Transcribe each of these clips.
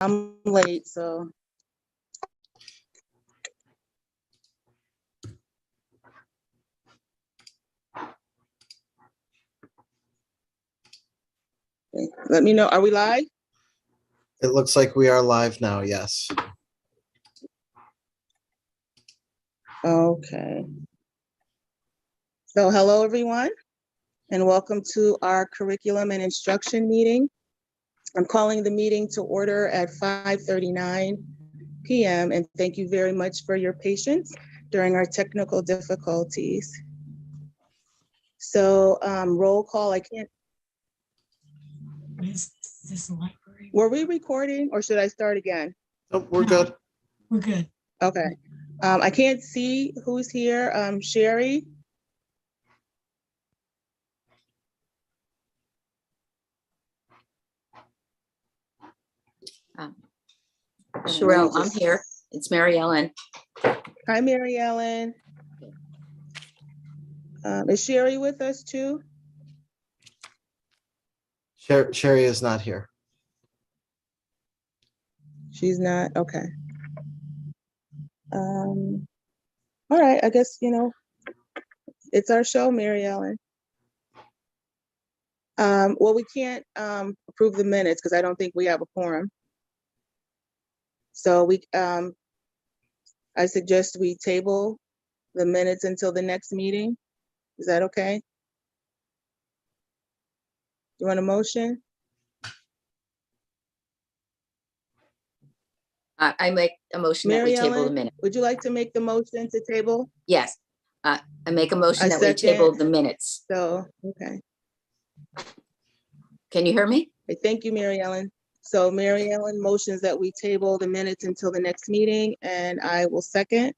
I'm late, so. Okay, let me know, are we live? It looks like we are live now, yes. Okay. So hello, everyone, and welcome to our curriculum and instruction meeting. I'm calling the meeting to order at 5:39 p.m. and thank you very much for your patience during our technical difficulties. So roll call, I can't. Is this a library? Were we recording or should I start again? Oh, we're good. We're good. Okay. I can't see who's here. Sherry? Sherelle, I'm here. It's Mary Ellen. Hi, Mary Ellen. Is Sherry with us too? Sherry is not here. She's not, okay. All right, I guess, it's our show, Mary Ellen. Well, we can't approve the minutes because I don't think we have a quorum. So I suggest we table the minutes until the next meeting. Is that okay? You want a motion? I make a motion that we Mary table the Ellen, minute. would you like to make the motion to table? Yes. I make a motion I that we second. table the minutes. So, okay. Can you hear me? Okay, thank you, Mary Ellen. So Mary Ellen motions that we table the minutes until the next meeting, and I will second.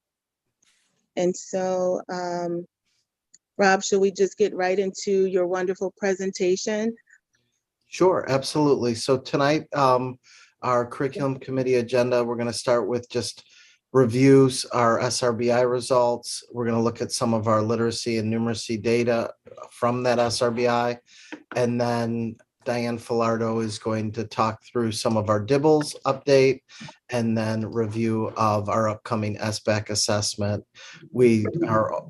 And so, Rob, should we just get right into your wonderful presentation? Sure, absolutely. So tonight, our curriculum committee agenda, we're going to start with just reviews, our SRBI results. We're going to look at some of our literacy and numeracy data from that SRBI. And then Diane Filardo is going to talk through some of our DIBELS update and then review of our upcoming SBAC assessment. We are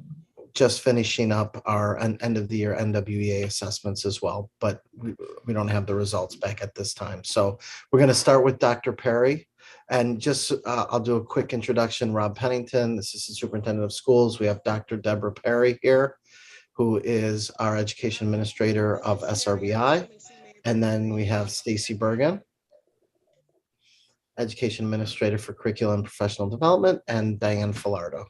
just finishing up our end of the year NWEA assessments as well, but we don't have the results back at this time. So we're going to start with Dr. Perry. And just I'll do a quick introduction. Rob Pennington, Assistant Superintendent of Schools. We have Dr. Deborah Perry here, who is our Education Administrator of SRBI. And then we have Stacy Bergen, Education Administrator for Curriculum and Professional Development, and Diane Filardo.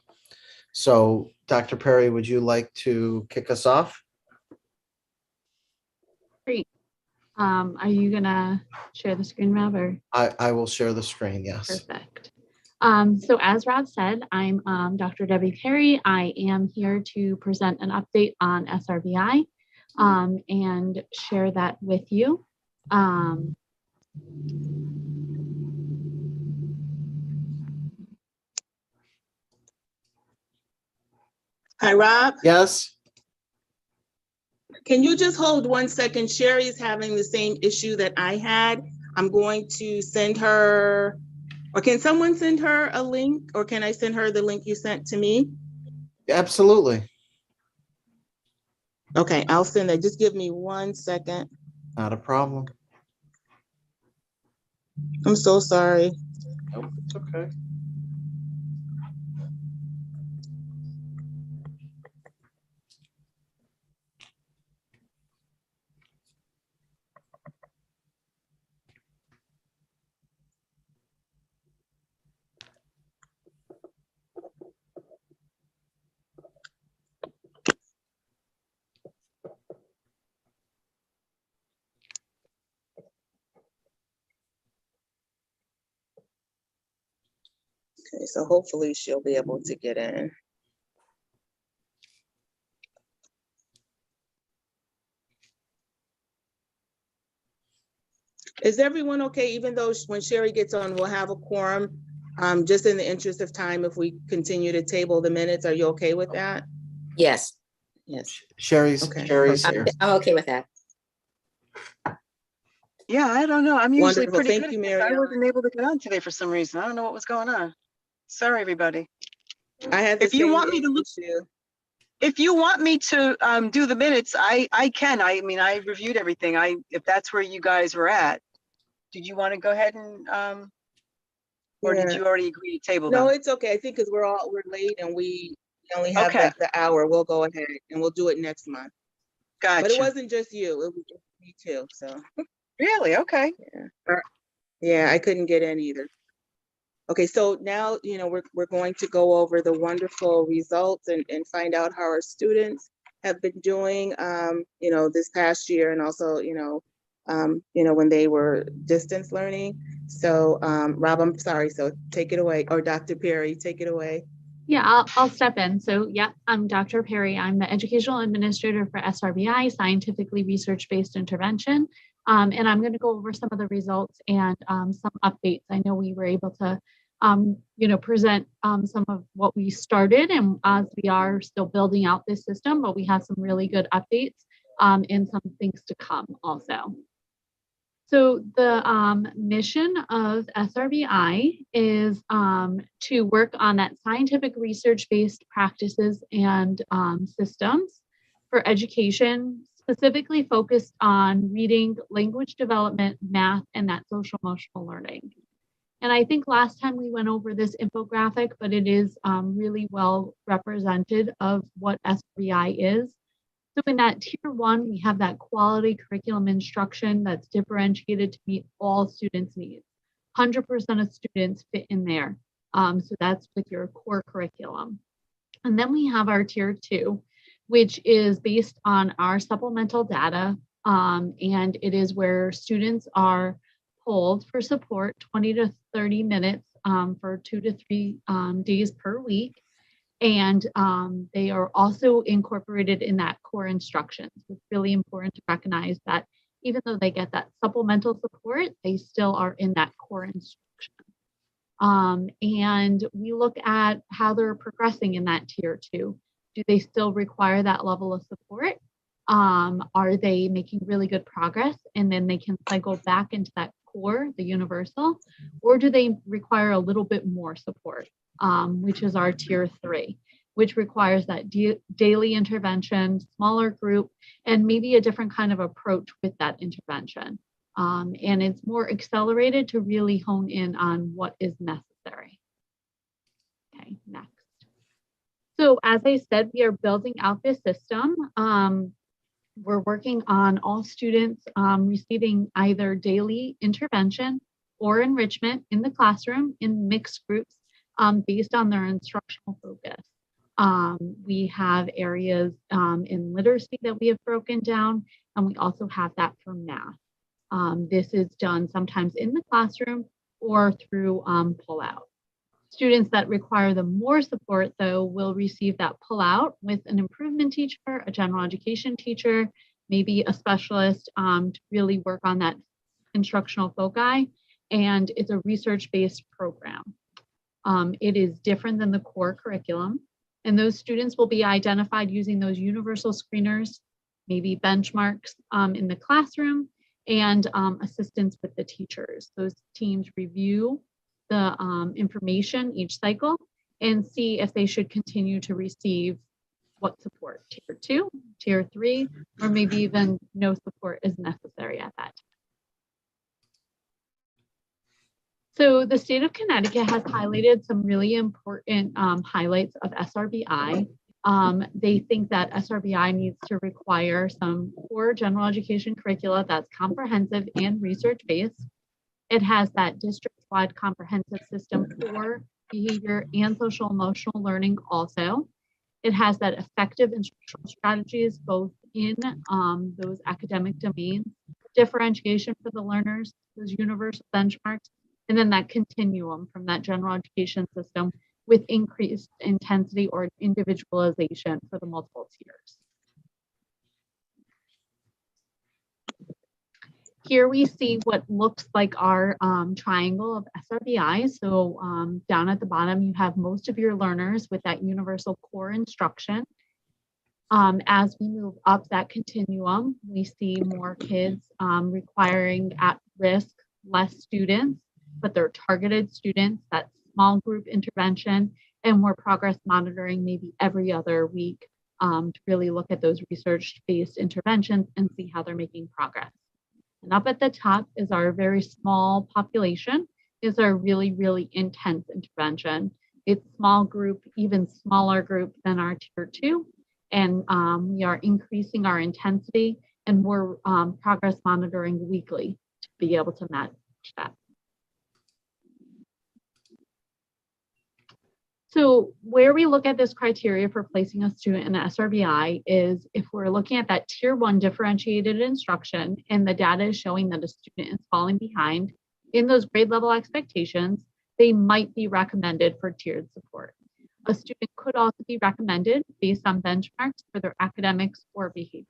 So, Dr. Perry, would you like to kick us off? Great. Are you gonna share the screen, Rob, or? I will share the screen, yes. Perfect. So as Rob said, I'm Dr. Debbie Perry. I am here to present an update on SRBI and share that with you. Hi, Rob. Yes. Can you just hold 1 second? Sherry is having the same issue that I had. I'm going to send her, or can someone send her a link, or can I send her the link you sent to me? Absolutely. Okay, I'll send that. Just give me 1 second. Not a problem. I'm so sorry. Nope, it's okay. Okay, so hopefully she'll be able to get in. Is everyone okay, even though when Sherry gets on, we'll have a quorum? Just in the interest of time, if we continue to table the minutes, are you okay with that? Yes. Yes. Sherry's Okay. here. I'm okay with that. Yeah, I don't know. I'm usually Wonderful. pretty Thank good you, at this. Mary I Ellen. wasn't able to get on today for some reason. I don't know what was going on. Sorry, everybody. I had the If you same want me to look, issue. if you want me to do the minutes, I can. I mean, I reviewed everything. If that's where you guys were at, did you want to go ahead and or did Yeah. you already agree to table No, them? it's okay. I think because we're late and we only have Okay, the hour, we'll go ahead and we'll do it next month. But it gotcha. wasn't just you, it was me too, so. Really? Okay. Yeah, I couldn't get in either. Okay, so now, we're going to go over the wonderful results and find out how our students have been doing, this past year and also, when they were distance learning. So, Rob, I'm sorry, so take it away, or Dr. Perry, take it away. Yeah, I'll step in. So yeah, I'm Dr. Perry. I'm the Educational Administrator for SRBI, Scientifically Research-Based Intervention. And I'm going to go over some of the results and some updates. I know we were able to, present some of what we started, and as we are still building out this system, but we have some really good updates and some things to come also. So the mission of SRBI is to work on that scientific research-based practices and systems for education, specifically focused on reading, language development, math, and that social emotional learning. And I think last time we went over this infographic, but it is really well represented of what SRBI is. So in that tier 1, we have that quality curriculum instruction that's differentiated to meet all students' needs. 100% of students fit in there. So that's with your core curriculum. And then we have our tier 2, which is based on our supplemental data. And it is where students are polled for support 20 to 30 minutes for 2 to 3 days per week. And they are also incorporated in that core instructions. It's really important to recognize that even though they get that supplemental support, they still are in that core instruction. And we look at how they're progressing in that tier 2. Do they still require that level of support? Are they making really good progress? And then they can cycle back into that core, the universal, or do they require a little bit more support? Which is our tier 3, which requires that daily intervention, smaller group, and maybe a different kind of approach with that intervention. And it's more accelerated to really hone in on what is necessary. Okay, next. So as I said, we are building out this system. We're working on all students receiving either daily intervention or enrichment in the classroom in mixed groups based on their instructional focus. We have areas in literacy that we have broken down, and we also have that for math. This is done sometimes in the classroom or through pull-out. Students that require the more support, though, will receive that pull-out with an improvement teacher, a general education teacher, maybe a specialist to really work on that instructional foci, and it's a research-based program. It is different than the core curriculum, and those students will be identified using those universal screeners, maybe benchmarks in the classroom, and assistance with the teachers. Those teams review the information each cycle and see if they should continue to receive what support, tier 2, tier 3, or maybe even no support is necessary at that time. So the state of Connecticut has highlighted some really important highlights of SRBI. They think that SRBI needs to require some core general education curricula that's comprehensive and research-based. It has that district-wide comprehensive system for behavior and social emotional learning also. It has that effective instructional strategies both in those academic domains, differentiation for the learners, those universal benchmarks, and then that continuum from that general education system with increased intensity or individualization for the multiple tiers. Here we see what looks like our triangle of SRBI. So down at the bottom, you have most of your learners with that universal core instruction. As we move up that continuum, we see more kids requiring at risk, less students, but they're targeted students, that small group intervention, and more progress monitoring maybe every other week to really look at those research-based interventions and see how they're making progress. And up at the top is our very small population, is our really, really intense intervention. It's small group, even smaller group than our tier 2. And we are increasing our intensity and we're progress monitoring weekly to be able to match that. So where we look at this criteria for placing a student in the SRBI is if we're looking at that tier 1 differentiated instruction and the data is showing that a student is falling behind in those grade level expectations, they might be recommended for tiered support. A student could also be recommended based on benchmarks for their academics or behavior.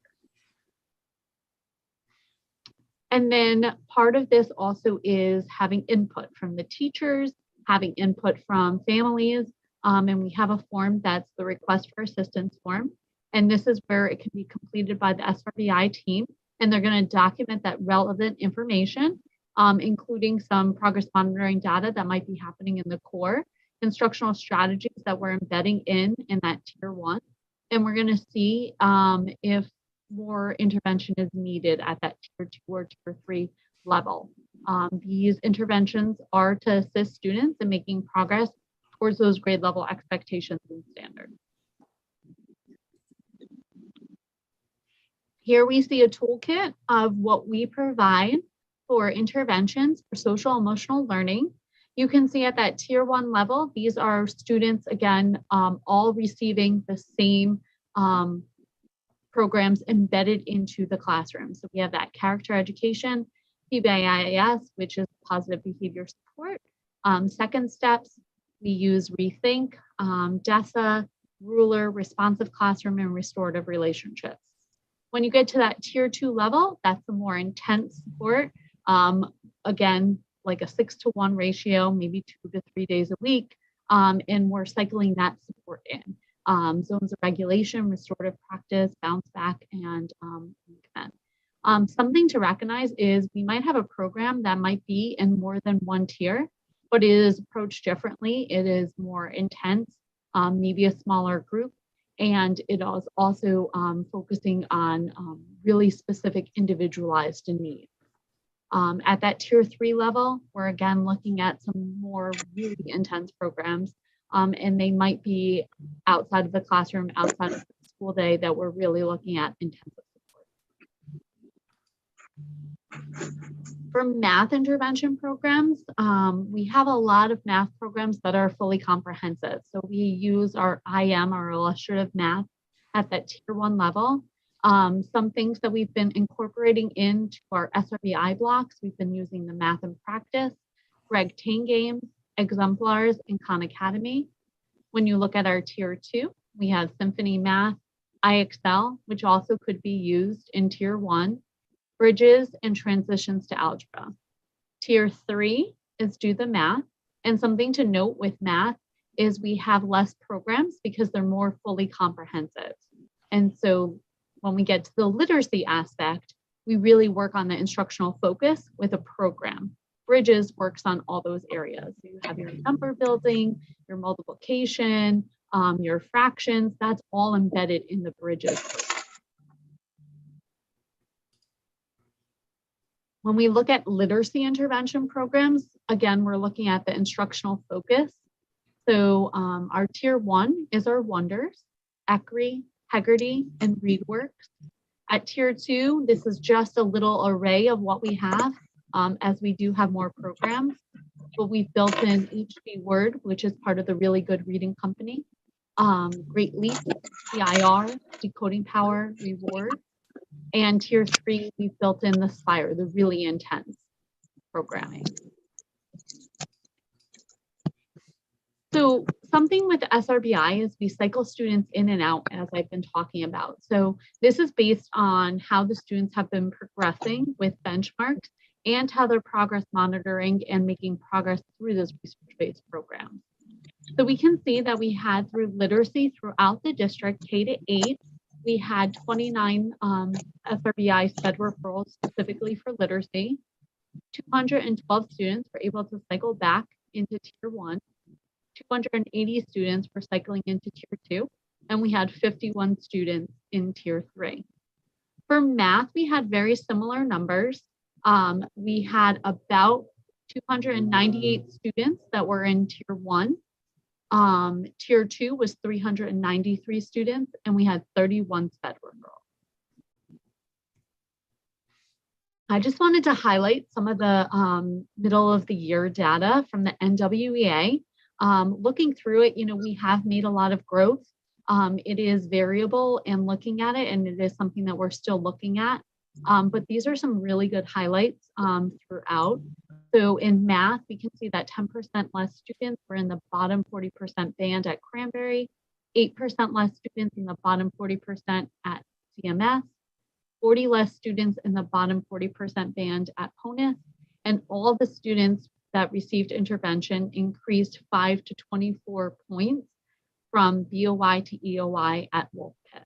And then part of this also is having input from the teachers, having input from families, and we have a form that's the request for assistance form. And this is where it can be completed by the SRBI team, and they're going to document that relevant information, including some progress monitoring data that might be happening in the core, instructional strategies that we're embedding in that tier 1. And we're going to see if more intervention is needed at that tier 2 or tier 3 level. These interventions are to assist students in making progress towards those grade level expectations and standards. Here we see a toolkit of what we provide for interventions for social emotional learning. You can see at that tier 1 level, these are students, again, all receiving the same programs embedded into the classroom. So we have that character education, PBIS, which is positive behavior support. Second steps, we use Rethink, DESA, Ruler, responsive classroom, and restorative relationships. When you get to that tier 2 level, that's the more intense support. Again, like a 6-to-1 ratio, maybe 2 to 3 days a week. And we're cycling that support in. Zones of regulation, restorative practice, bounce back, and recommend. Something to recognize is we might have a program that might be in more than one tier, but it is approached differently. It is more intense, maybe a smaller group, and it is also focusing on really specific individualized needs. At that tier 3 level, we're again looking at some more really intense programs, and they might be outside of the classroom, outside of the school day, that we're really looking at intensive support. For math intervention programs, we have a lot of math programs that are fully comprehensive. So we use our IM, our illustrative math, at that tier 1 level. Some things that we've been incorporating into our SRBI blocks, we've been using the Math and Practice, Greg Tang Games, Exemplars, and Khan Academy. When you look at our tier 2, we have Symphony Math, IXL, which also could be used in tier 1, Bridges, and Transitions to Algebra. Tier 3 is Do the Math. And something to note with math is we have less programs because they're more fully comprehensive. And so when we get to the literacy aspect, we really work on the instructional focus with a program. Bridges works on all those areas. So you have your number building, your multiplication, your fractions, that's all embedded in the Bridges. When we look at literacy intervention programs, again, we're looking at the instructional focus. So our tier 1 is our Wonders, ECRI, Hegarty, and ReadWorks. At tier 2, this is just a little array of what we have, as we do have more programs. But we've built in HD Word, which is part of the Really Good Reading Company, Great Leap, CIR, Decoding Power, Reward. And tier 3, we've built in the Spire, the really intense programming. So something with SRBI is we cycle students in and out, as I've been talking about. So this is based on how the students have been progressing with benchmarks and how they're progress monitoring and making progress through those research-based programs. So we can see that we had through literacy throughout the district, K-8, we had 29 SRBI SPED referrals specifically for literacy. 212 students were able to cycle back into tier 1. 280 students were cycling into tier 2, and we had 51 students in tier 3. For math, we had very similar numbers. We had about 298 students that were in tier 1. Tier 2 was 393 students, and we had 31 SPED referrals. I just wanted to highlight some of the middle of the year data from the NWEA. Looking through it, we have made a lot of growth. It is variable and looking at it, and it is something that we're still looking at. But these are some really good highlights throughout. So in math, we can see that 10% less students were in the bottom 40% band at Cranberry, 8% less students in the bottom 40% at CMS, 40 less students in the bottom 40% band at PONUS, and all the students that received intervention increased 5 to 24 points from BOY to EOY at Wolf Pit.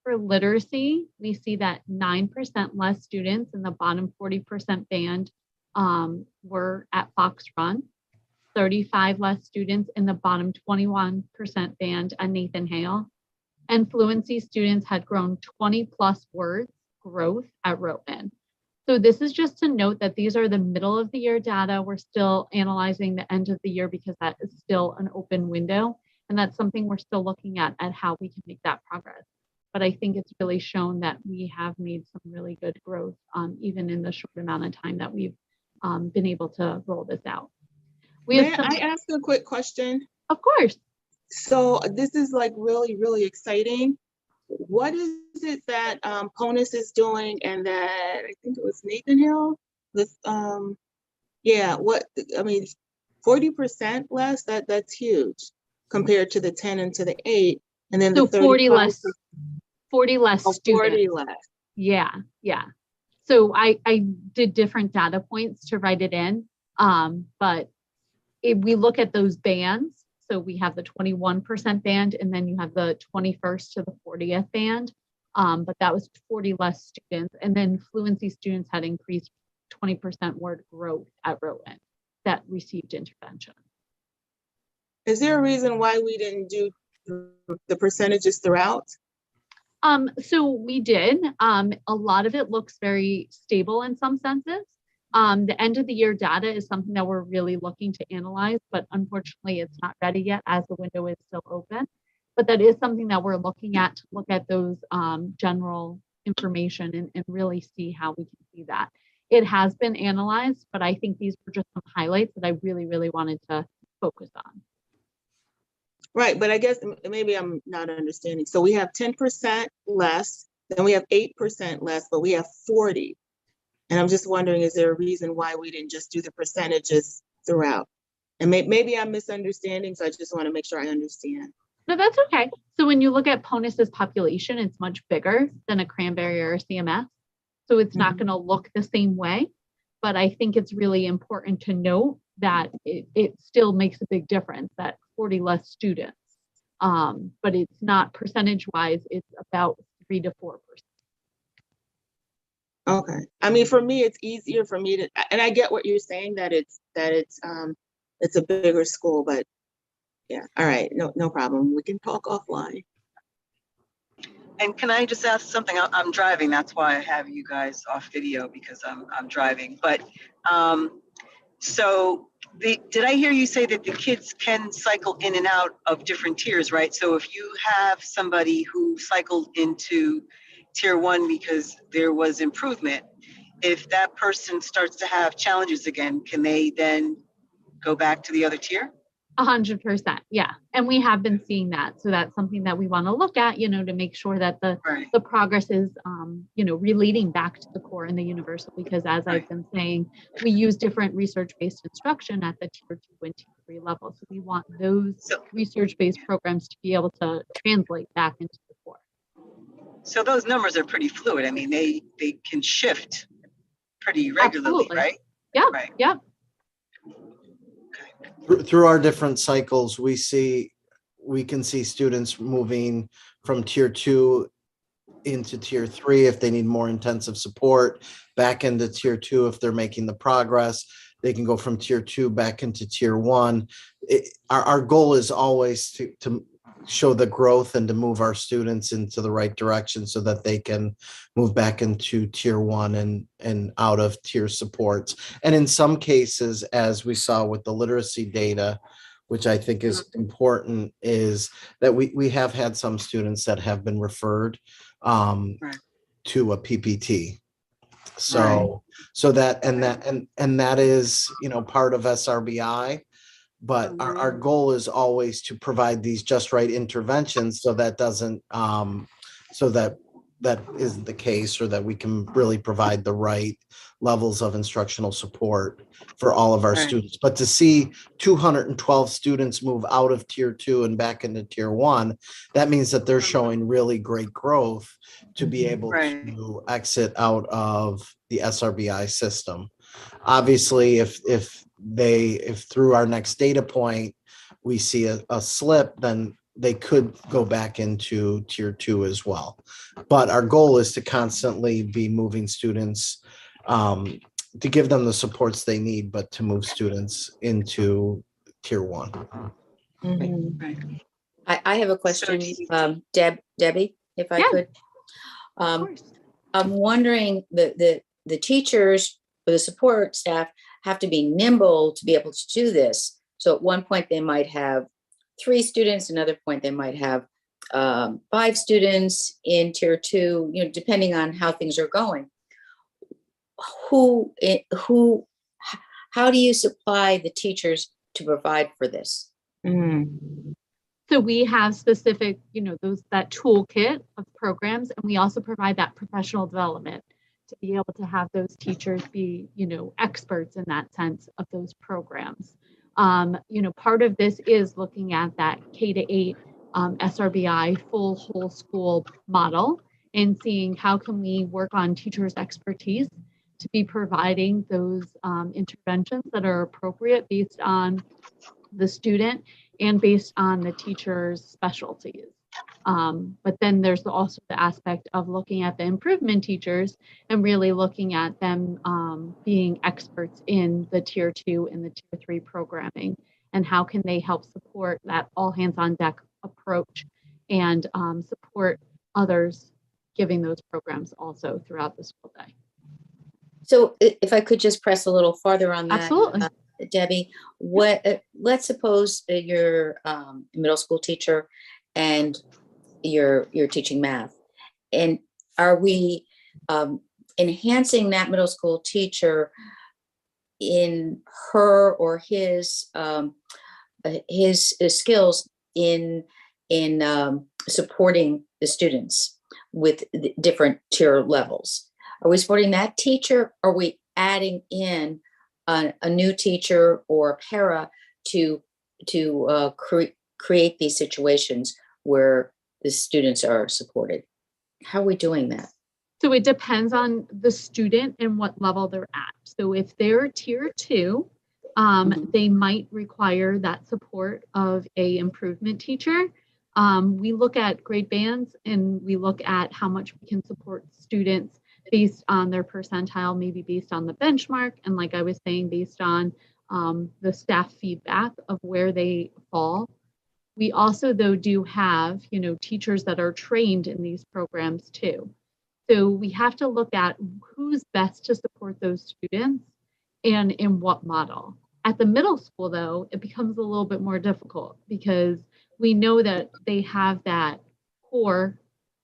For literacy, we see that 9% less students in the bottom 40% band were at Fox Run, 35 less students in the bottom 21% band at Nathan Hale, and fluency students had grown 20 plus words growth at Rotman. So this is just to note that these are the middle of the year data. We're still analyzing the end of the year because that is still an open window. And that's something we're still looking at how we can make that progress. But I think it's really shown that we have made some really good growth, even in the short amount of time that we've been able to roll this out. May I ask a quick question? Of course. So this is like really, really exciting. What is it that PONUS is doing and that I think it was Nathan Hill? This, yeah, 40% less, that's huge compared to the 10 and to the 8. And then So the 40 less students. 40 less. Yeah. So I did different data points to write it in. But if we look at those bands, so we have the 21% band, and then you have the 21st to the 40th band. But that was 40 less students. And then fluency students had increased 20% word growth at Rowan that received intervention. Is there a reason why we didn't do the percentages throughout? So we did. A lot of it looks very stable in some senses. The end of the year data is something that we're really looking to analyze, but unfortunately it's not ready yet as the window is still open. But that is something that we're looking at to look at those general information and really see how we can see that. It has been analyzed, but I think these were just some highlights that I really, really wanted to focus on. Right, but I guess maybe I'm not understanding. So we have 10% less, then we have 8% less, but we have 40. And I'm just wondering, is there a reason why we didn't just do the percentages throughout? And maybe I'm misunderstanding, so I just want to make sure I understand. No, that's okay. So when you look at PONUS's population, it's much bigger than a Cranberry or a CMS. So it's not going to look the same way. But I think it's really important to note that it still makes a big difference, that 40 less students. But it's not percentage-wise, it's about 3 to 4%. Okay. I mean, for me, it's easier for me to, and I get what you're saying, that it's a bigger school, but yeah. All right. No problem. We can talk offline. And can I just ask something? I'm driving. That's why I have you guys off video, because I'm driving. But so did I hear you say that the kids can cycle in and out of different tiers, right? So if you have somebody who cycled into tier 1 because there was improvement, if that person starts to have challenges again, can they then go back to the other tier? 100%. Yeah. And we have been seeing that. So that's something that we want to look at, to make sure that the progress is, relating back to the core and the universal, because as I've been saying, we use different research-based instruction at the tier 2 and tier 3 level. So we want those research-based programs to be able to translate back into the core. So those numbers are pretty fluid. I mean, they can shift pretty regularly, Absolutely. right? Yeah. Right. Yeah. Through our different cycles, we can see students moving from tier 2 into tier 3 if they need more intensive support, back into tier 2 if they're making the progress. They can go from tier 2 back into tier 1. Our goal is always to show the growth and to move our students into the right direction so that they can move back into tier 1 and out of tier supports. And in some cases, as we saw with the literacy data, which I think is important, is that we have had some students that have been referred to a PPT. So that is, part of SRBI. But our goal is always to provide these just right interventions so that doesn't, so that isn't the case, or that we can really provide the right levels of instructional support for all of our students. But to see 212 students move out of tier 2 and back into tier 1, that means that they're showing really great growth to be able to exit out of the SRBI system. Obviously, if through our next data point we see a slip, then they could go back into tier 2 as well. But our goal is to constantly be moving students, to give them the supports they need, but to move students into tier 1. I have a question, Debbie, if I could. Of course. I'm wondering, the teachers or the support staff have to be nimble to be able to do this. So at one point they might have 3 students, another point they might have 5 students in tier 2, depending on how things are going. How do you supply the teachers to provide for this? So we have specific, that toolkit of programs, and we also provide that professional development to be able to have those teachers be, experts in that sense of those programs. Part of this is looking at that K-8 SRBI full whole school model and seeing how can we work on teachers' expertise to be providing those interventions that are appropriate based on the student and based on the teacher's specialties. But then there's also the aspect of looking at the improvement teachers and really looking at them being experts in the tier 2 and the tier 3 programming, and how can they help support that all hands on deck approach and support others giving those programs also throughout the school day. So if I could just press a little farther on that. Absolutely. Debbie, let's suppose that you're a middle school teacher and you're teaching math, and are we enhancing that middle school teacher in her or his skills in supporting the students with the different tier levels? Are we supporting that teacher? Are we adding in a new teacher or a para to create these situations where the students are supported? How are we doing that? So it depends on the student and what level they're at. So if they're tier 2, they might require that support of a improvement teacher. We look at grade bands and we look at how much we can support students based on their percentile, maybe based on the benchmark. And like I was saying, based on the staff feedback of where they fall. We also, though, do have, teachers that are trained in these programs too. So we have to look at who's best to support those students and in what model. At the middle school, though, it becomes a little bit more difficult because we know that they have that core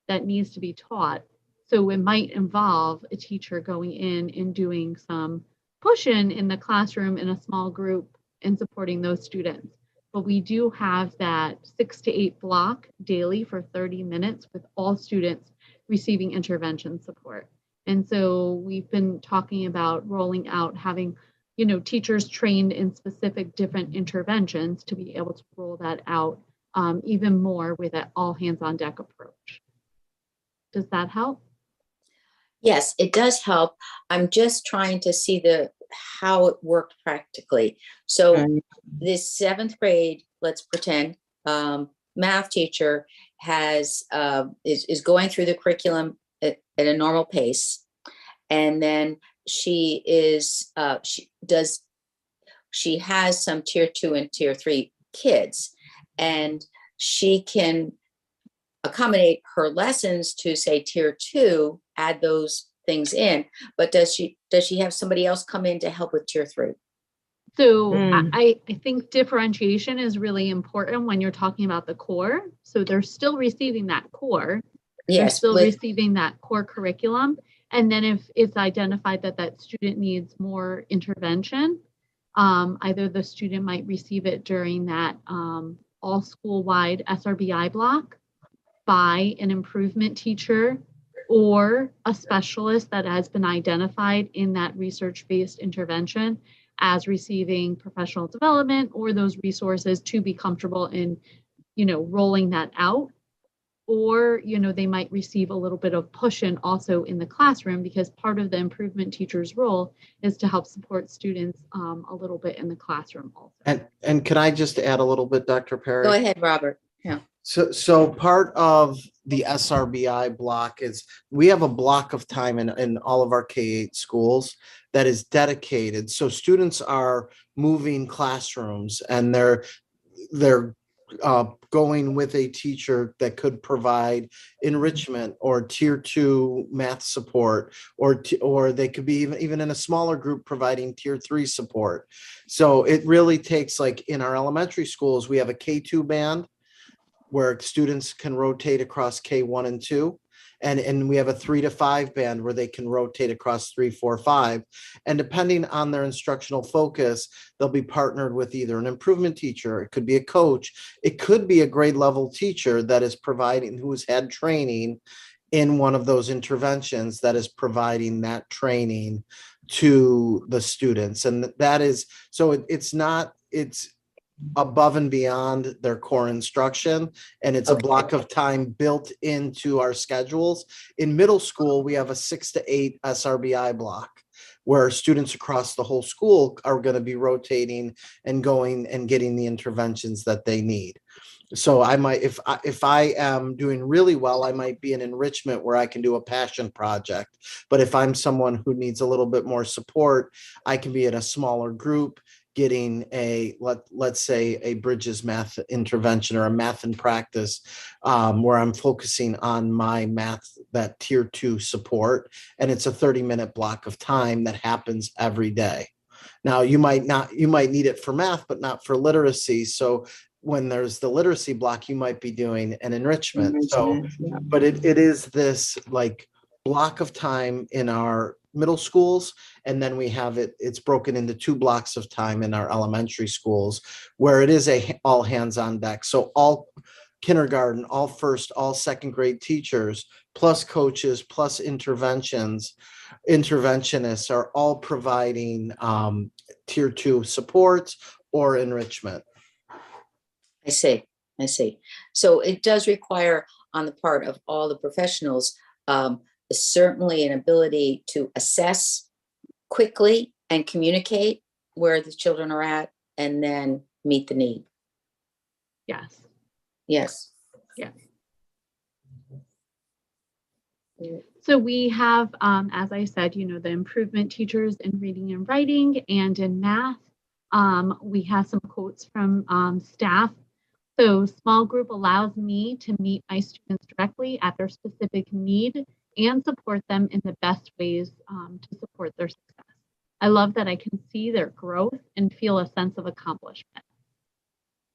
that needs to be taught. So it might involve a teacher going in and doing some push-in in the classroom in a small group and supporting those students. But we do have that 6 to 8 block daily for 30 minutes with all students receiving intervention support. And so we've been talking about rolling out, having, teachers trained in specific different interventions to be able to roll that out even more with an all hands on deck approach. Does that help? Yes, it does help. I'm just trying to see how it worked practically. So this 7th grade, let's pretend, math teacher is going through the curriculum at a normal pace, and then she has some tier 2 and tier 3 kids, and she can accommodate her lessons to say tier 2, add those things in, but does she have somebody else come in to help with tier 3? So Mm. I think differentiation is really important when you're talking about the core. So they're still receiving that core. They're Yes, still with- receiving that core curriculum. And then if it's identified that that student needs more intervention, either the student might receive it during that all school-wide SRBI block by an improvement teacher or a specialist that has been identified in that research-based intervention as receiving professional development or those resources to be comfortable in, rolling that out. Or, they might receive a little bit of push-in also in the classroom, because part of the improvement teacher's role is to help support students a little bit in the classroom also. And can I just add a little bit, Dr. Perry? Go ahead, Robert. Yeah. So part of the SRBI block is we have a block of time in all of our K-8 schools that is dedicated. So students are moving classrooms and they're going with a teacher that could provide enrichment or tier 2 math support, or they could be even in a smaller group providing tier 3 support. So it really takes, like in our elementary schools, we have a K2 band where students can rotate across K1 and 2. And we have a 3 to 5 band where they can rotate across 3, 4, 5. And depending on their instructional focus, they'll be partnered with either an improvement teacher, it could be a coach, it could be a grade level teacher that is providing, who's had training in one of those interventions, that is providing that training to the students. And that is, so it's above and beyond their core instruction, and it's a block of time built into our schedules. In middle school, we have a 6 to 8 SRBI block where students across the whole school are going to be rotating and going and getting the interventions that they need. So I might, if I am doing really well, I might be in enrichment where I can do a passion project. But if I'm someone who needs a little bit more support, I can be in a smaller group getting let's say a Bridges math intervention or a math in practice, where I'm focusing on my math, that tier 2 support. And it's a 30-minute block of time that happens every day. Now you might need it for math, but not for literacy. So when there's the literacy block, you might be doing an enrichment. So, Yeah. but it is this like block of time in our middle schools, and then we have it's broken into 2 blocks of time in our elementary schools, where it is all hands on deck. So all kindergarten, all first, all second grade teachers, plus coaches, plus interventionists are all providing tier 2 supports or enrichment. I see. So it does require on the part of all the professionals, certainly an ability to assess quickly and communicate where the children are at and then meet the need. Yes. Yes. So we have, as I said, the improvement teachers in reading and writing and in math. We have some quotes from staff. So small group allows me to meet my students directly at their specific need and support them in the best ways to support their success. I love that I can see their growth and feel a sense of accomplishment.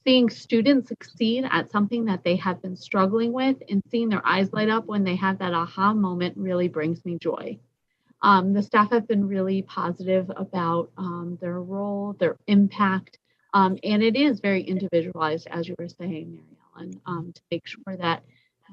Seeing students succeed at something that they have been struggling with and seeing their eyes light up when they have that aha moment really brings me joy. The staff have been really positive about their role, their impact, and it is very individualized, as you were saying, Mary Ellen, to make sure that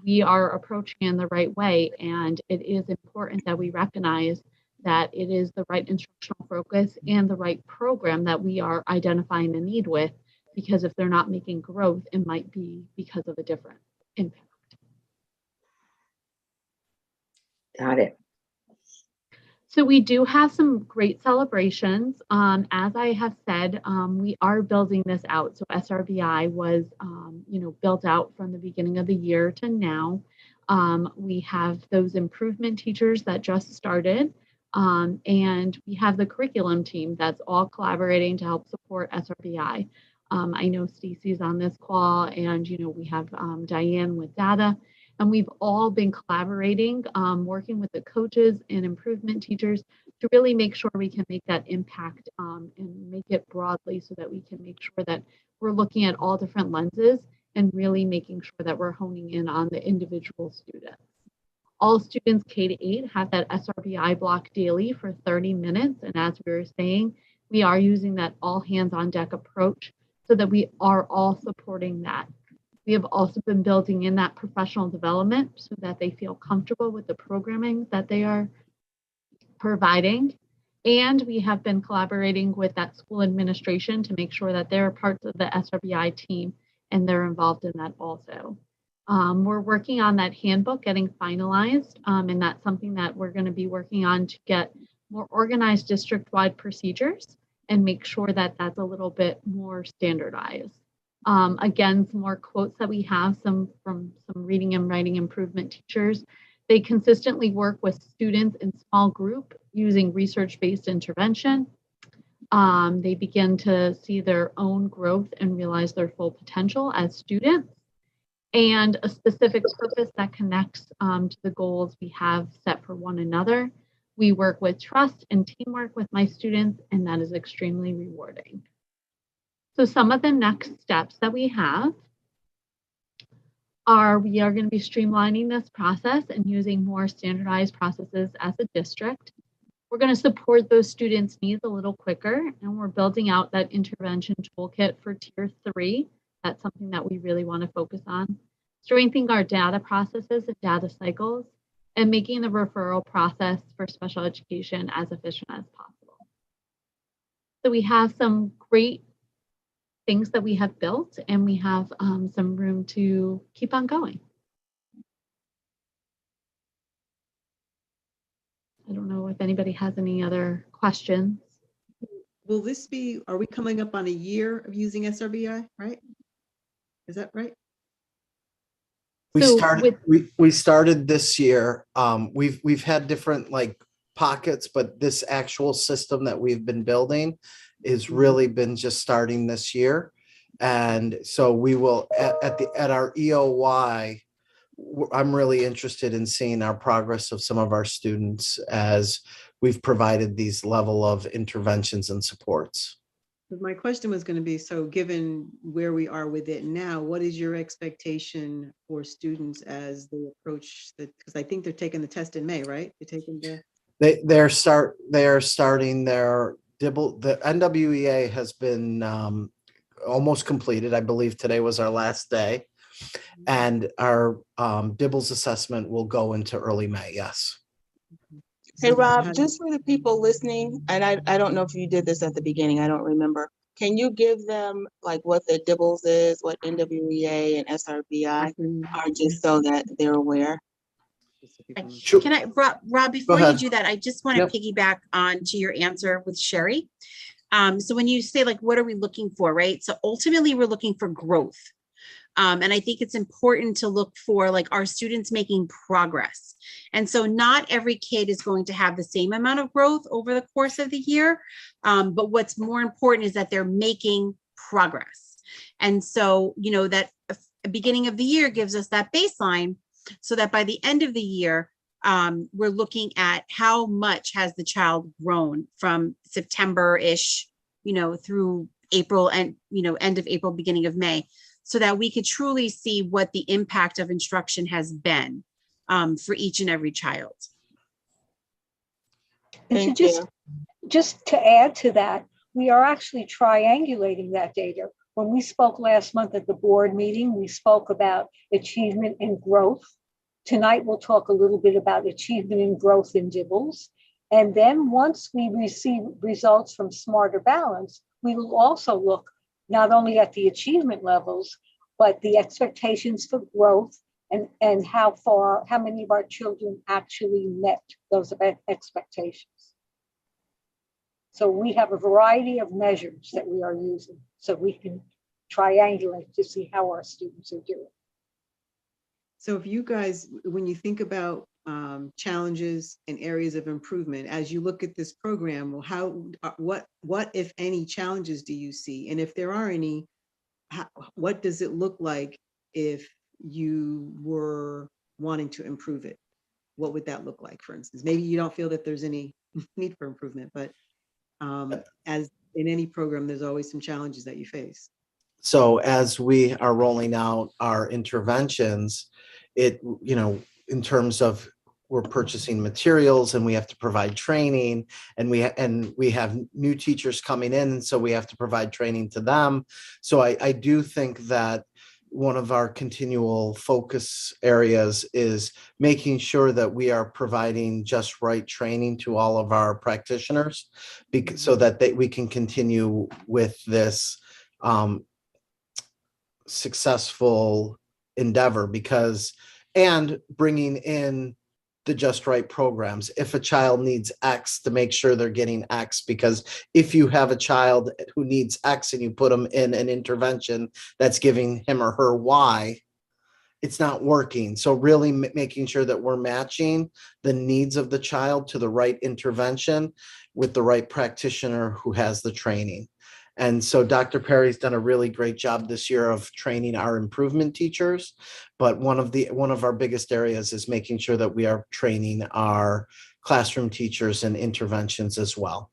we are approaching in the right way. And it is important that we recognize that it is the right instructional focus and the right program that we are identifying a need with, because if they're not making growth, it might be because of a different impact. Got it. So we do have some great celebrations. As I have said, we are building this out. So SRBI was, built out from the beginning of the year to now. We have those improvement teachers that just started, and we have the curriculum team that's all collaborating to help support SRBI. I know Stacey's on this call, and we have Diane with data. And we've all been collaborating, working with the coaches and improvement teachers to really make sure we can make that impact and make it broadly so that we can make sure that we're looking at all different lenses and really making sure that we're honing in on the individual students. All students K-8 have that SRBI block daily for 30 minutes. And as we were saying, we are using that all hands on deck approach so that we are all supporting that. We have also been building in that professional development so that they feel comfortable with the programming that they are providing. And we have been collaborating with that school administration to make sure that they're parts of the SRBI team and they're involved in that also. We're working on that handbook getting finalized, and that's something that we're going to be working on to get more organized district-wide procedures and make sure that that's a little bit more standardized. Again, some more quotes that we have, some from some reading and writing improvement teachers. They consistently work with students in small group using research-based intervention. They begin to see their own growth and realize their full potential as students, and a specific purpose that connects to the goals we have set for one another. We work with trust and teamwork with my students, and that is extremely rewarding. So some of the next steps that we have are we are going to be streamlining this process and using more standardized processes as a district. We're going to support those students' needs a little quicker, and we're building out that intervention toolkit for Tier 3. That's something that we really want to focus on. Strengthening our data processes and data cycles, and making the referral process for special education as efficient as possible. So we have some great things that we have built, and we have some room to keep on going. I don't know if anybody has any other questions. Will this be, are we coming up on a year of using SRBI, right? Is that right? We started this year. We've had different pockets, but this actual system that we've been building is really been just starting this year. And so we will at our EOY, I'm really interested in seeing our progress of some of our students as we've provided these level of interventions and supports. But my question was going to be, so given where we are with it now, what is your expectation for students as they approach the, because I think they're taking the test in May, right? They're taking the They are starting their DIBEL. The NWEA has been almost completed. I believe today was our last day, and our DIBELS assessment will go into early May. Yes. Hey, Rob, just for the people listening, and I don't know if you did this at the beginning, I don't remember. Can you give them what the DIBELS is, what NWEA and SRBI are, just so that they're aware? Sure. Can I, Rob, before ahead. you do that, I just want to piggyback on to your answer with Sherry. So when you say what are we looking for, right? So ultimately we're looking for growth. And I think it's important to look for our students making progress. And so not every kid is going to have the same amount of growth over the course of the year. But what's more important is that they're making progress. And so, that beginning of the year gives us that baseline so that by the end of the year, we're looking at how much has the child grown from September-ish, through April and, end of April, beginning of May, so that we could truly see what the impact of instruction has been for each and every child. Thank you. Just to add to that, we are actually triangulating that data. When we spoke last month at the board meeting, we spoke about achievement and growth. Tonight, we'll talk a little bit about achievement and growth in DIBELS. And then once we receive results from Smarter Balance, we will also look not only at the achievement levels, but the expectations for growth and how many of our children actually met those expectations. So we have a variety of measures that we are using so we can triangulate to see how our students are doing. So if you guys, when you think about challenges and areas of improvement, as you look at this program, well, what if any challenges do you see? And if there are any, what does it look like if you were wanting to improve it? What would that look like, for instance? Maybe you don't feel that there's any need for improvement, but as in any program, there's always some challenges that you face. So as we are rolling out our interventions, in terms of we're purchasing materials and we have to provide training, and we have new teachers coming in, so we have to provide training to them. So I do think that one of our continual focus areas is making sure that we are providing just right training to all of our practitioners, so that we can continue with this successful endeavor, and bringing in the just right programs. If a child needs X, to make sure they're getting X, because if you have a child who needs X and you put them in an intervention that's giving him or her Y, it's not working. So really making sure that we're matching the needs of the child to the right intervention with the right practitioner who has the training. And so Dr. Perry's done a really great job this year of training our improvement teachers. But one of our biggest areas is making sure that we are training our classroom teachers in interventions as well.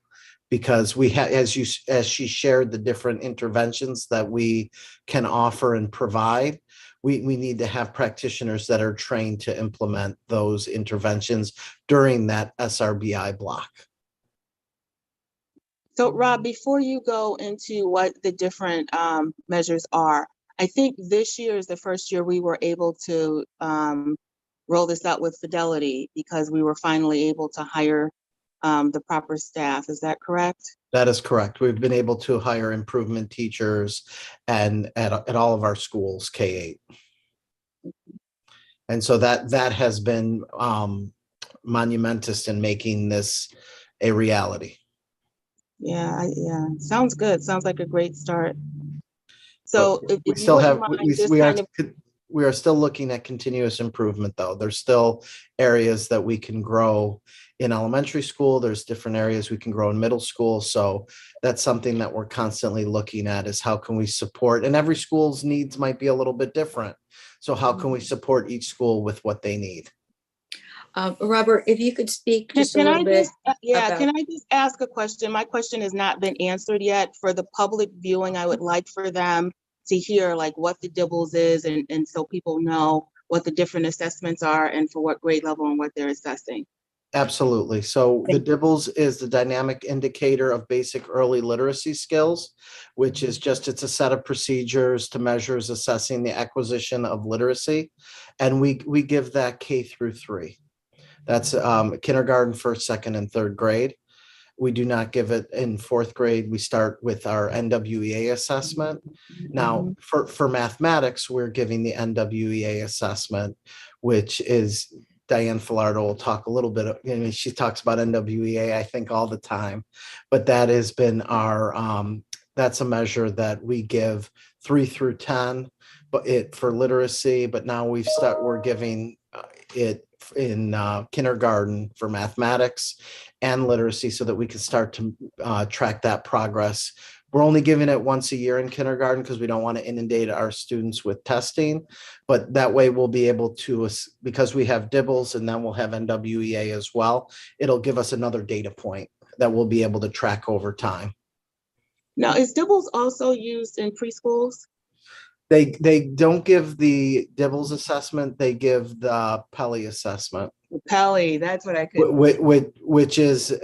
Because we have, as she shared, the different interventions that we can offer and provide, we need to have practitioners that are trained to implement those interventions during that SRBI block. So Rob, before you go into what the different measures are, I think this year is the first year we were able to roll this out with Fidelity, because we were finally able to hire the proper staff. Is that correct? That is correct. We've been able to hire improvement teachers and at all of our schools, K-8. And so that has been monumentous in making this a reality. Yeah, sounds good. Sounds like a great start. So But if you wouldn't mind just kind of, we are still looking at continuous improvement, though. There's still areas that we can grow in elementary school. There's different areas we can grow in middle school. So that's something that we're constantly looking at, is how can we support, and every school's needs might be a little bit different. So how can we support each school with what they need? Robert, if you could speak just a little bit. Can I just ask a question? My question has not been answered yet. For the public viewing, I would like for them to hear like what the DIBELS is, and so people know what the different assessments are and for what grade level and what they're assessing. Absolutely. So the DIBELS is the dynamic indicator of basic early literacy skills, which is it's a set of procedures to measures assessing the acquisition of literacy. And we give that K through 3. That's kindergarten, first, second, and third grade. We do not give it in fourth grade. We start with our NWEA assessment. Now, for mathematics, we're giving the NWEA assessment, which is, Diane Filardo will talk a little bit. She talks about NWEA, I think, all the time. But that has been that's a measure that we give 3 through 10, but for literacy. But now we're giving it in kindergarten for mathematics and literacy, so that we can start to track that progress. We're only giving it once a year in kindergarten because we don't want to inundate our students with testing, but that way we'll be able to, because we have DIBELS and then we'll have NWEA as well, it'll give us another data point that we'll be able to track over time. Now, is DIBELS also used in preschools? They don't give the DIBELS assessment, they give the Pelley assessment. Pelley, that's what I could. Which is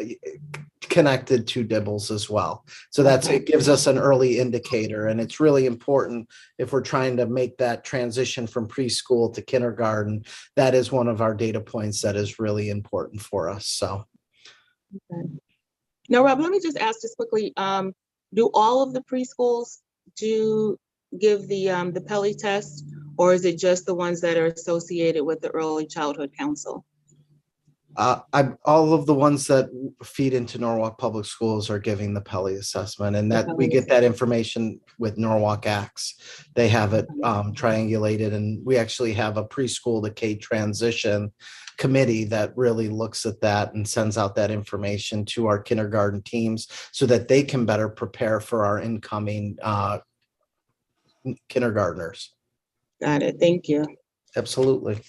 connected to DIBELS as well. So it gives us an early indicator, and it's really important if we're trying to make that transition from preschool to kindergarten. That is one of our data points that is really important for us. So. Okay. Now, Rob, let me just ask this quickly. Do all of the preschools give the Pelley test, or is it just the ones that are associated with the Early Childhood Council? All of the ones that feed into Norwalk Public Schools are giving the Pelley assessment, and that we get that information with Norwalk Acts. They have it triangulated, and we actually have a preschool to K transition committee that really looks at that and sends out that information to our kindergarten teams so that they can better prepare for our incoming kindergartners. Got it. Thank you. Absolutely.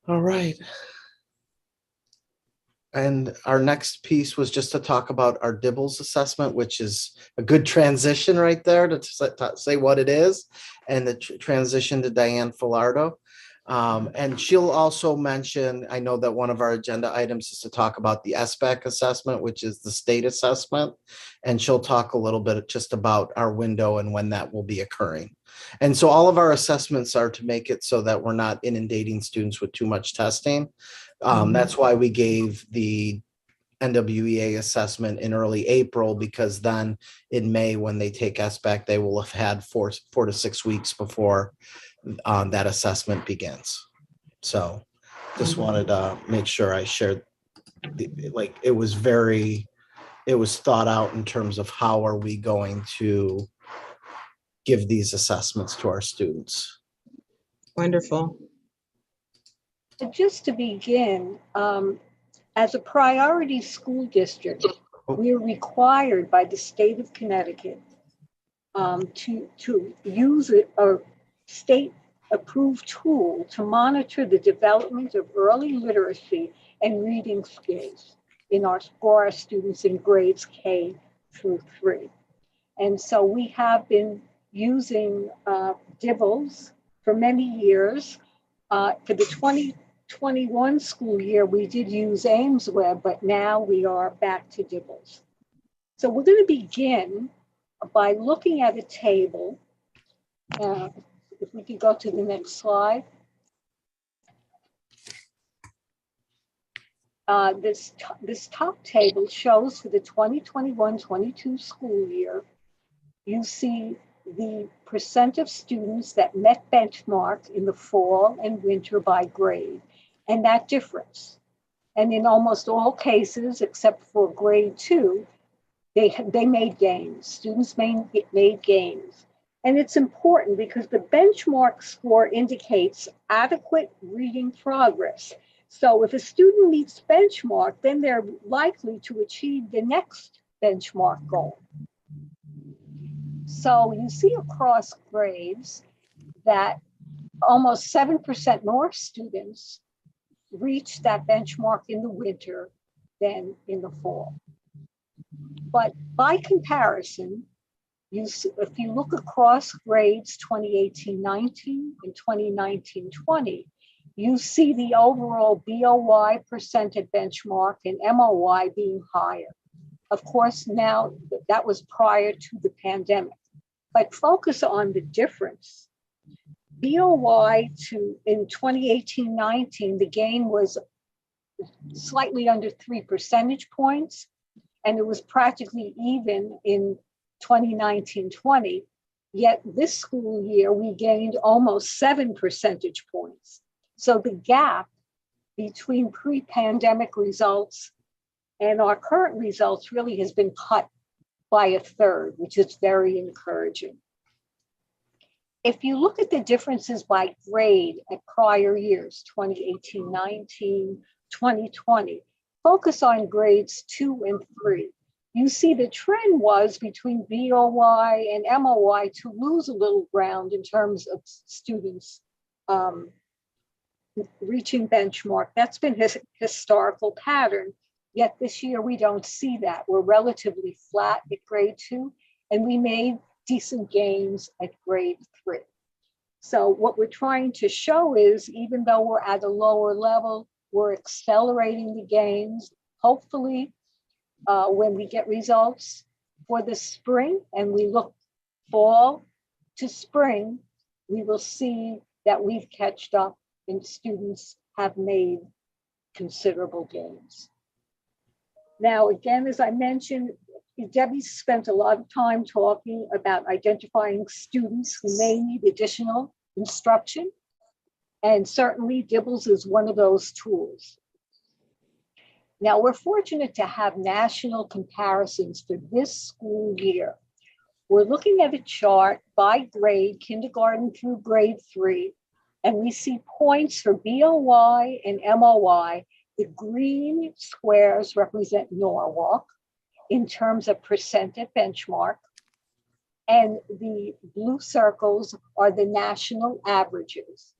All right. And our next piece was just to talk about our DIBELS assessment, which is a good transition right there to say what it is, and the transition to Diane Filardo. And she'll also mention, I know that one of our agenda items is to talk about the SBAC assessment, which is the state assessment. And she'll talk a little bit just about our window and when that will be occurring. And so all of our assessments are to make it so that we're not inundating students with too much testing. That's why we gave the NWEA assessment in early April, because then in May, when they take SBAC, they will have had four to 6 weeks before that assessment begins. So just wanted to make sure I shared, it was thought out in terms of how are we going to give these assessments to our students. Wonderful. Just to begin, as a priority school district, we're required by the state of Connecticut to use a state-approved tool to monitor the development of early literacy and reading skills for our students in grades K through 3. And so we have been using DIBELS for many years. For the 2021 school year, we did use AimsWeb, but now we are back to DIBELS. So we're going to begin by looking at a table. If we could go to the next slide. This top table shows for the 2021-22 school year, you see the percent of students that met benchmark in the fall and winter by grade, and that difference. And in almost all cases, except for grade 2, they made gains. Students made gains. And it's important because the benchmark score indicates adequate reading progress. So if a student meets benchmark, then they're likely to achieve the next benchmark goal. So you see across grades that almost 7% more students reach that benchmark in the winter than in the fall. But by comparison, if you look across grades 2018-19 and 2019-20, you see the overall BOY percent at benchmark and MOY being higher. Of course, now that was prior to the pandemic, but focus on the difference. BOY in 2018-19, the gain was slightly under 3 percentage points, and it was practically even in 2019-20, yet this school year we gained almost 7 percentage points. So the gap between pre-pandemic results and our current results really has been cut by a third, which is very encouraging. If you look at the differences by grade at prior years, 2018-19, 2020, focus on grades 2 and 3. You see the trend was between BOY and MOY to lose a little ground in terms of students reaching benchmark. That's been his historical pattern. Yet this year we don't see that. We're relatively flat at grade 2, and we made decent gains at grade 3. So what we're trying to show is, even though we're at a lower level, we're accelerating the gains. Hopefully, when we get results for the spring and we look fall to spring, we will see that we've catched up and students have made considerable gains. Now, again, as I mentioned, Debbie spent a lot of time talking about identifying students who may need additional instruction. And certainly DIBELS is one of those tools. Now, we're fortunate to have national comparisons for this school year. We're looking at a chart by grade, kindergarten through grade 3, and we see points for BOY and MOY. The green squares represent Norwalk in terms of percent at benchmark, and the blue circles are the national averages.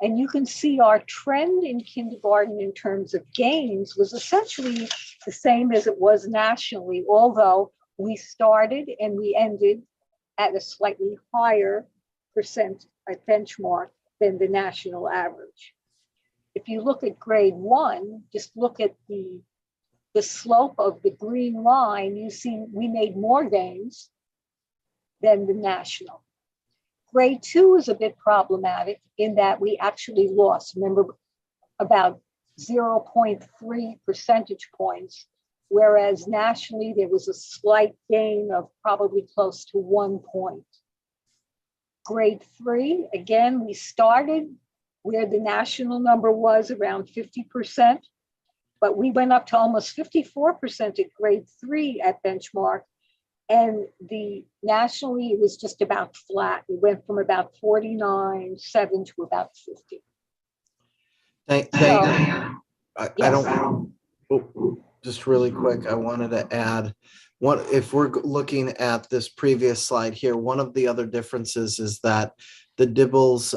And you can see our trend in kindergarten in terms of gains was essentially the same as it was nationally, although we started and we ended at a slightly higher percent at benchmark than the national average. If you look at grade 1, just look at the slope of the green line, you see we made more gains than the national. Grade 2 is a bit problematic in that we actually lost, remember, about 0.3 percentage points, whereas nationally there was a slight gain of probably close to 1 point. Grade 3, again, we started where the national number was around 50%, but we went up to almost 54% at grade 3 at benchmark. And the nationally, it was just about flat. We went from about 49.7 to about 50. I Yes. don't, just really quick, I wanted to add, if we're looking at this previous slide here, one of the other differences is that the DIBELS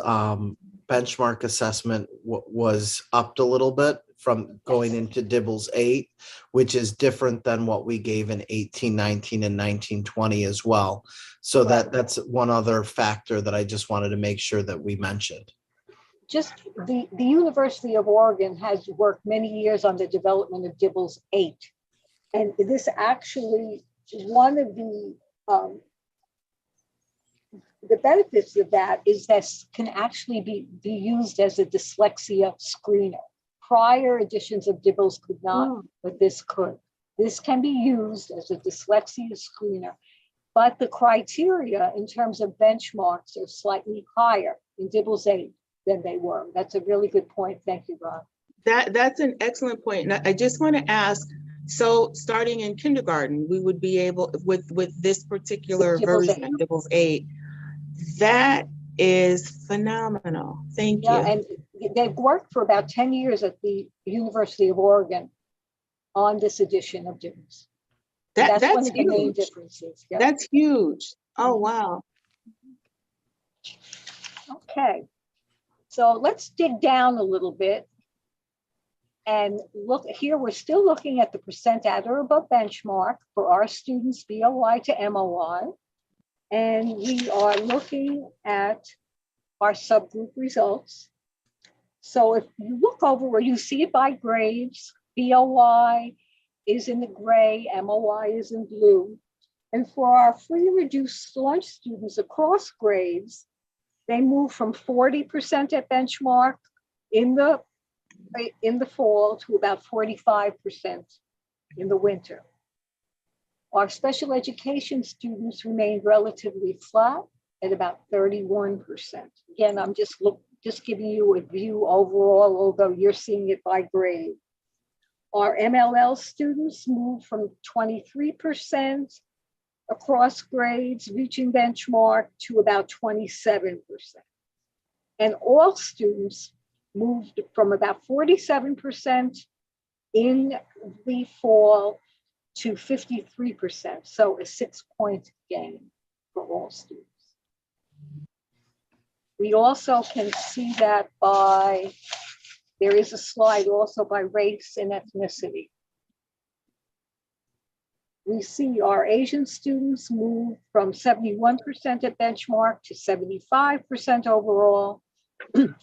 benchmark assessment was upped a little bit from going into DIBELS 8, which is different than what we gave in 1819 and 1920 as well. So that's one other factor that I just wanted to make sure that we mentioned. Just the University of Oregon has worked many years on the development of DIBELS 8. And this actually, one of the benefits of that is that can actually be used as a dyslexia screener. Prior editions of DIBELS could not, but this could. This can be used as a dyslexia screener, but the criteria in terms of benchmarks are slightly higher in DIBELS 8 than they were. That's a really good point. Thank you, Rob. That's an excellent point. And I just want to ask, so starting in kindergarten, we would be able, with this particular version, DIBELS 8, that is phenomenal. Thank you. And they've worked for about 10 years at the University of Oregon on this edition of DIBELS. That's one of the main differences. Yep. That's huge. Oh, wow. Okay. So let's dig down a little bit and look here. We're still looking at the percent at or above benchmark for our students, BOY to MOY. And we are looking at our subgroup results. So if you look over where you see it by grades, BOY is in the gray, MOY is in blue. And for our free reduced lunch students across grades, they move from 40% at benchmark in the fall to about 45% in the winter. Our special education students remained relatively flat at about 31%. Again, I'm just giving you a view overall, although you're seeing it by grade. Our MLL students moved from 23% across grades, reaching benchmark, to about 27%. And all students moved from about 47% in the fall to 53%, so a 6-point gain for all students. We also can see that there is a slide also by race and ethnicity. We see our Asian students move from 71% at benchmark to 75% overall.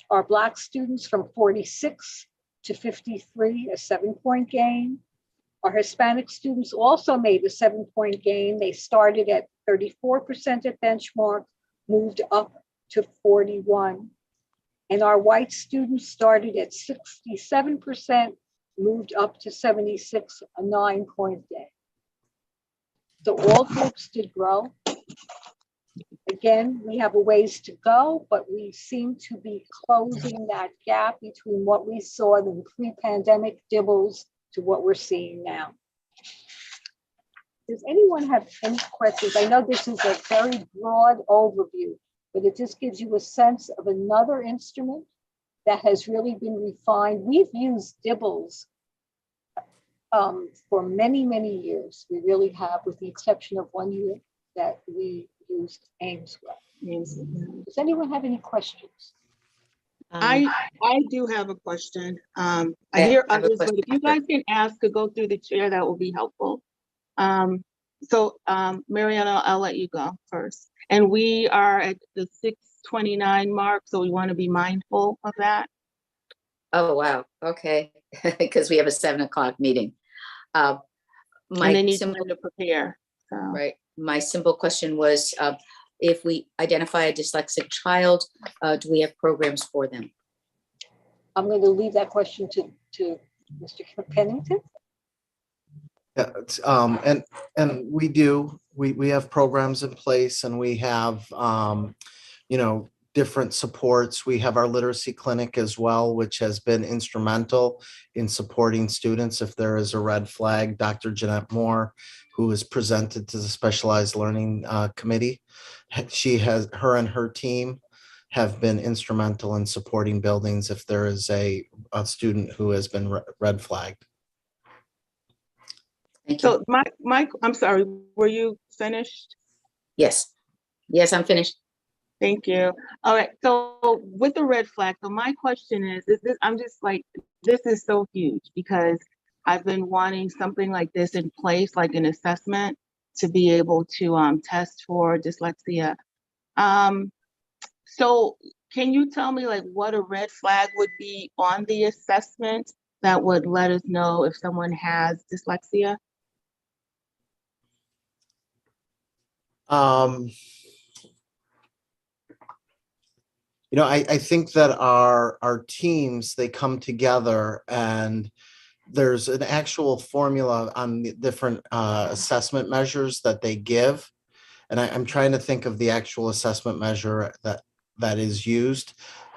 Our Black students from 46 to 53, a 7-point gain. Our Hispanic students also made a 7-point gain. They started at 34% at benchmark, moved up to 41. And our white students started at 67%, moved up to 76, a 9-point gain. So all groups did grow. Again, we have a ways to go, but we seem to be closing that gap between what we saw in pre-pandemic DIBELS to what we're seeing now. Does anyone have any questions? I know this is a very broad overview, but it just gives you a sense of another instrument that has really been refined. We've used DIBELS for many, many years. We really have, with the exception of 1 year that we used Ames with. Does anyone have any questions? I do have a question. I Yeah, hear I have a others, but question if you guys can ask to go through the chair, that will be helpful. Mariana, I'll let you go first. And we are at the 6:29 mark, so we want to be mindful of that. Oh, wow. Okay. Because we have a 7 o'clock meeting. And My they need simple, time to prepare. So. right. My simple question was, if we identify a dyslexic child, do we have programs for them? I'm going to leave that question to Mr. Pennington. Yeah, and we do, we have programs in place, and we have, you know, different supports. We have our literacy clinic as well, which has been instrumental in supporting students. If there is a red flag, Dr. Jeanette Moore, who is presented to the Specialized Learning Committee, her and her team have been instrumental in supporting buildings if there is a student who has been red flagged. Thank you. So I'm sorry, were you finished? Yes. Yes, I'm finished. Thank you. All right, so with the red flag, so my question is this, I'm just like, this is so huge because I've been wanting something like this in place, like an assessment to be able to test for dyslexia. So can you tell me like what a red flag would be on the assessment that would let us know if someone has dyslexia? You know, I think that our teams, they come together, and there's an actual formula on the different assessment measures that they give. And I'm trying to think of the actual assessment measure that is used,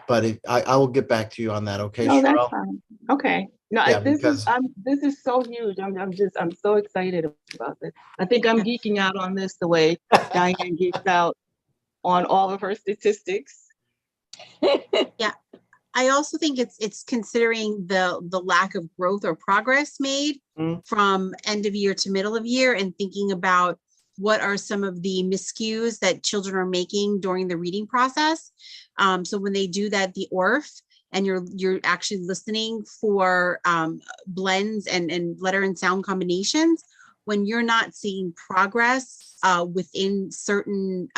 but I will get back to you on that. Okay, No, that's Cheryl? fine. Okay. No, Yeah, this because is so huge. I'm so excited about this. I think I'm geeking out on this the way Diane geeks out on all of her statistics. Yeah, I also think it's considering the lack of growth or progress made from end of year to middle of year, and thinking about what are some of the miscues that children are making during the reading process. So when they do that, the ORF, and you're actually listening for blends and letter and sound combinations, when you're not seeing progress within certain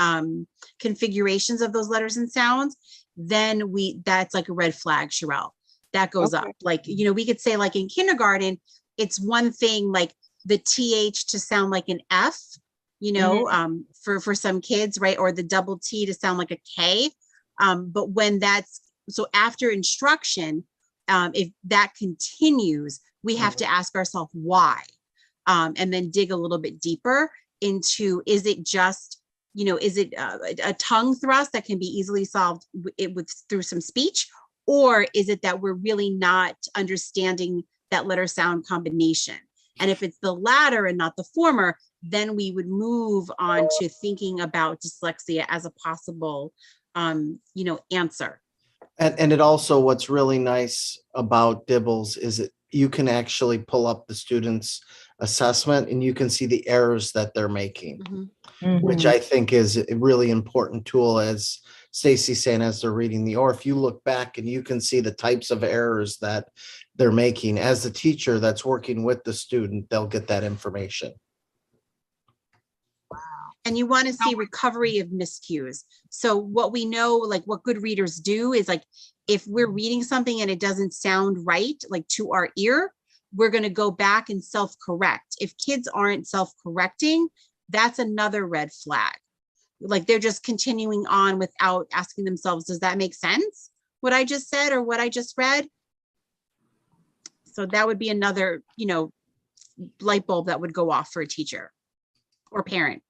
configurations of those letters and sounds, then that's like a red flag, Sherelle. That goes up. Like, you know, we could say like in kindergarten, it's one thing like the TH to sound like an F, you know, for some kids, right? Or the double T to sound like a K. But when so after instruction, if that continues, we have to ask ourselves why, and then dig a little bit deeper into, is it just, you know, is it a tongue thrust that can be easily solved through some speech? Or is it that we're really not understanding that letter sound combination? And if it's the latter and not the former, then we would move on to thinking about dyslexia as a possible, you know, answer. and it also, what's really nice about DIBELS is you can actually pull up the student's assessment and you can see the errors that they're making, which I think is a really important tool, as Stacy's saying, as they're reading or if you look back and you can see the types of errors that they're making. As the teacher that's working with the student, they'll get that information. And you want to see recovery of miscues. So what we know, like what good readers do is, like, if we're reading something and it doesn't sound right, like to our ear, we're going to go back and self-correct. If kids aren't self-correcting, that's another red flag. Like they're just continuing on without asking themselves, does that make sense? What I just said or what I just read? So that would be another, you know, light bulb that would go off for a teacher or parent.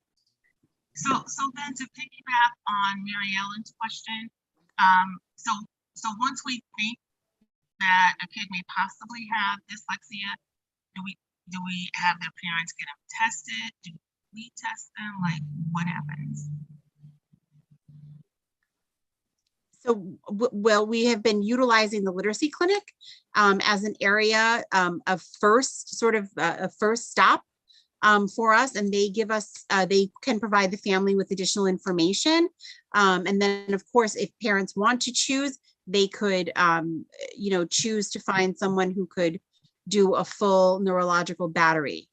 So then to piggyback on Mary Ellen's question, so once we think that a kid may possibly have dyslexia, do we have their parents get them tested? Do we test them? Like, what happens? So, well, we have been utilizing the literacy clinic as an area of first sort of a first stop for us, and they give us, they can provide the family with additional information. And then, of course, if parents want to choose, they could, you know, choose to find someone who could do a full neurological battery.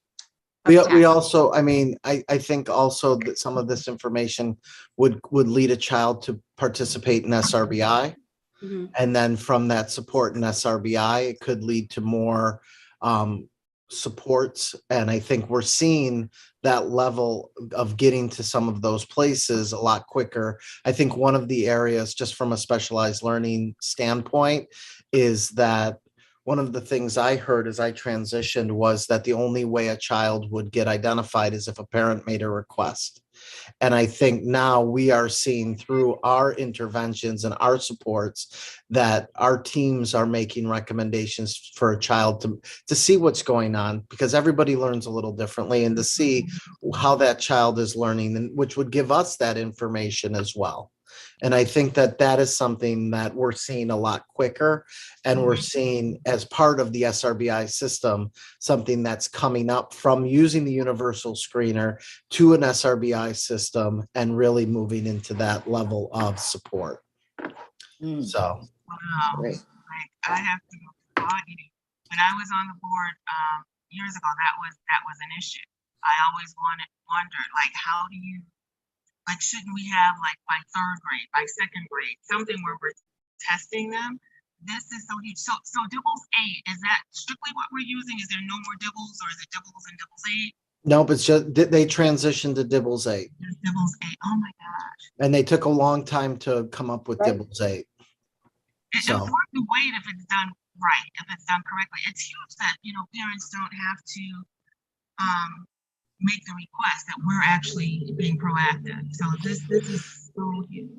We tests. also, I mean, I think also that some of this information would lead a child to participate in SRBI. Mhm. And then from that support in SRBI, it could lead to more supports. And I think we're seeing that level of getting to some of those places a lot quicker. I think one of the areas, just from a specialized learning standpoint, is that one of the things I heard as I transitioned was that the only way a child would get identified is if a parent made a request. And I think now we are seeing through our interventions and our supports that our teams are making recommendations for a child to see what's going on, because everybody learns a little differently, and to see how that child is learning, and which would give us that information as well. And I think that that is something that we're seeing a lot quicker, and we're seeing as part of the SRBI system, something that's coming up from using the universal screener to an SRBI system and really moving into that level of support. So. Wow. Great. Like, I have to applaud you. When I was on the board years ago, that was an issue. I always wondered, like, how do you, like, shouldn't we have, like, by third grade, by second grade, something where we're testing them? This is so huge. So DIBELS 8, is that strictly what we're using? Is there no more DIBELS, or is it DIBELS and DIBELS 8? Nope, it's just they transitioned to DIBELS 8. It's DIBELS 8. Oh my gosh. And they took a long time to come up with Right. DIBELS 8. It's So. worth the wait if it's done right, if it's done correctly. It's huge that, you know, parents don't have to make the request, that we're actually being proactive. So this is so huge.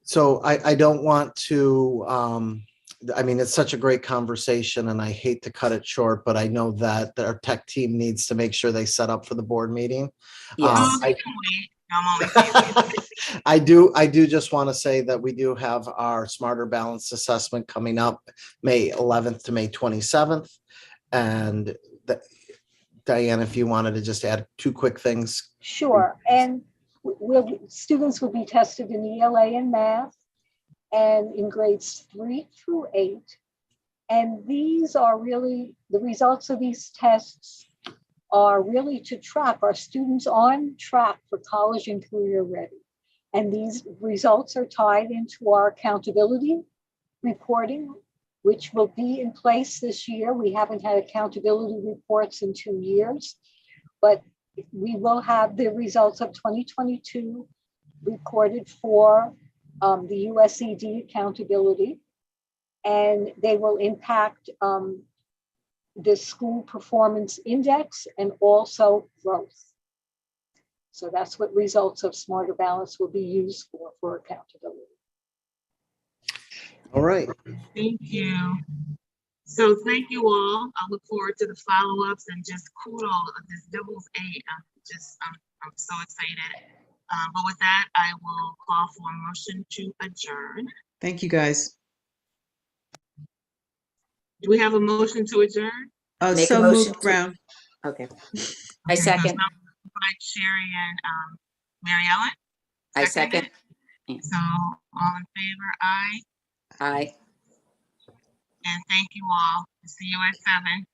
So I don't want to, I mean, it's such a great conversation and I hate to cut it short, but I know that our tech team needs to make sure they set up for the board meeting. Yes. They can wait. I'm only saying. I do just want to say that we do have our Smarter Balanced Assessment coming up May 11th to May 27th. And Diane, if you wanted to just add two quick things. Sure, and students will be tested in ELA and math and in grades 3 through 8. And these are really, the results of these tests are really to track our students on track for college and career ready. And these results are tied into our accountability reporting, which will be in place this year. We haven't had accountability reports in 2 years, but we will have the results of 2022 recorded for the USED accountability, and they will impact the school performance index and also growth. So that's what results of Smarter Balance will be used for accountability. All right. Thank you. So thank you all. I look forward to the follow-ups, and just kudos of this DIBELS 8. I'm so excited. But with that, I will call for a motion to adjourn. Thank you, guys. Do we have a motion to adjourn? Make a So motion moved, to- Brown. Okay. I Okay, so second. it's by Sherry and Mary Ellen. I Seconded. second. So all in favor, aye. Aye. And thank you all. See you at 7.